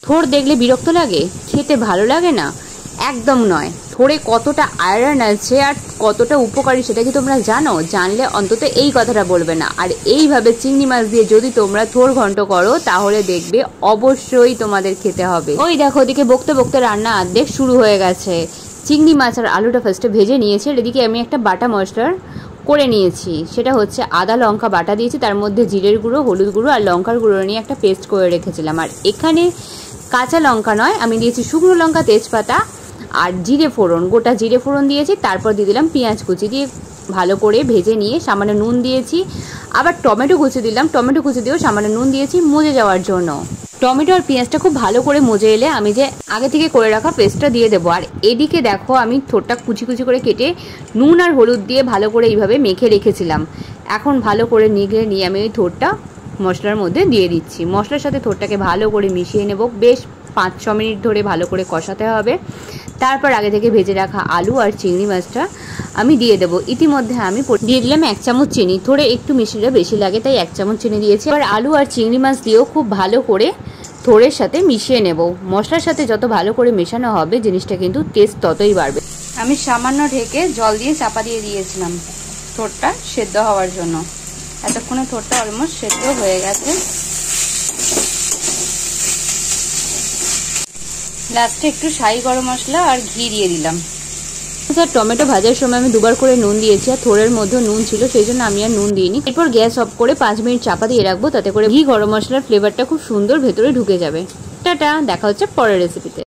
থোর দেখলে বিরক্ত লাগে, খেতে ভালো লাগে না? একদম নয়। থোরে কতটা আয়রন আছে আর কতটা উপকারী সেটা কি তোমরা জানো? জানলে অন্তত এই কথাটা বলবে না। আর এইভাবে চিংড়ি মাছ দিয়ে যদি তোমরা থোর ঘন্ট করো তাহলে দেখবে অবশ্যই তোমাদের খেতে হবে। ওই দেখো ওদিকে বকতে বকতে রান্না অর্ধেক শুরু হয়ে গেছে। চিংড়ি মাছ আর আলুটা ফার্স্টে ভেজে নিয়েছি। আর এদিকে আমি একটা বাটা মশলার করে নিয়েছি, সেটা হচ্ছে আদা লঙ্কা বাটা দিয়েছি, তার মধ্যে জিরের গুঁড়ো, হলুদ গুঁড়ো আর লঙ্কার গুঁড়ো নিয়ে একটা পেস্ট করে রেখেছিলাম। আর এখানে কাঁচা লঙ্কা নয়, আমি দিয়েছি শুকনো লঙ্কা, তেজপাতা আর জিরে ফোড়ন, গোটা জিরে ফোড়ন দিয়েছি। তারপর দিয়ে দিলাম পেঁয়াজ কুচি, দিয়ে ভালো করে ভেজে নিয়ে সামান্য নুন দিয়েছি। আবার টমেটো কুচি দিলাম, টমেটো কুচি দিয়েও সামান্য নুন দিয়েছি মজে যাওয়ার জন্য। টমেটো আর পেঁয়াজটা খুব ভালো করে মজে এলে আমি যে আগে থেকে করে রাখা পেস্টটা দিয়ে দেবো। আর এদিকে দেখো আমি থোরটা কুচি কুচি করে কেটে নুন আর হলুদ দিয়ে ভালো করে এইভাবে মেখে রেখেছিলাম। এখন ভালো করে নিগড়ে নিয়ে আমি ওই থোরটা মশলার মধ্যে দিয়ে দিচ্ছি। মশলার সাথে থোরটাকে ভালো করে মিশিয়ে নেব, বেশ 5-6 মিনিট ধরে ভালো করে কষাতে হবে। তারপর আগে থেকে ভেজে রাখা আলু আর চিংড়ি মাছটা আমি দিয়ে দেবো। ইতিমধ্যে আমি দিয়ে দিলাম 1 চামচ চিনি, থোড়ে একটু মিষ্টিটা বেশি লাগে তাই 1 চামচ চিনি দিয়েছি। এবার আলু আর চিংড়ি মাছ দিয়েও খুব ভালো করে থোড়ের সাথে মিশিয়ে নেব। মশলার সাথে যত ভালো করে মেশানো হবে জিনিসটা কিন্তু টেস্ট ততই বাড়বে। আমি সামান্য ঢেকে জল দিয়ে চাপা দিয়ে দিয়েছিলাম থোড়টা সেদ্ধ হওয়ার জন্য। এতক্ষণে থোড়টা অলমোস্ট সেদ্ধ হয়ে গেছে। লাস্টে একটু শাহি গরম মশলা আর ঘি দিয়ে দিলাম। স্যার টমেটো ভাজার সময় আমি 2বার করে নুন দিয়েছি, আর থোড়ের মধ্যে নুন ছিল সেই জন্য আমি আর নুন দিইনি। এরপর গ্যাস অফ করে 5 মিনিট চাপা দিয়ে রাখবো, তাতে করে ঘি গরম মশলার ফ্লেভারটা খুব সুন্দর ভেতরে ঢুকে যাবে। টাটা, দেখা হচ্ছে পরের রেসিপিতে।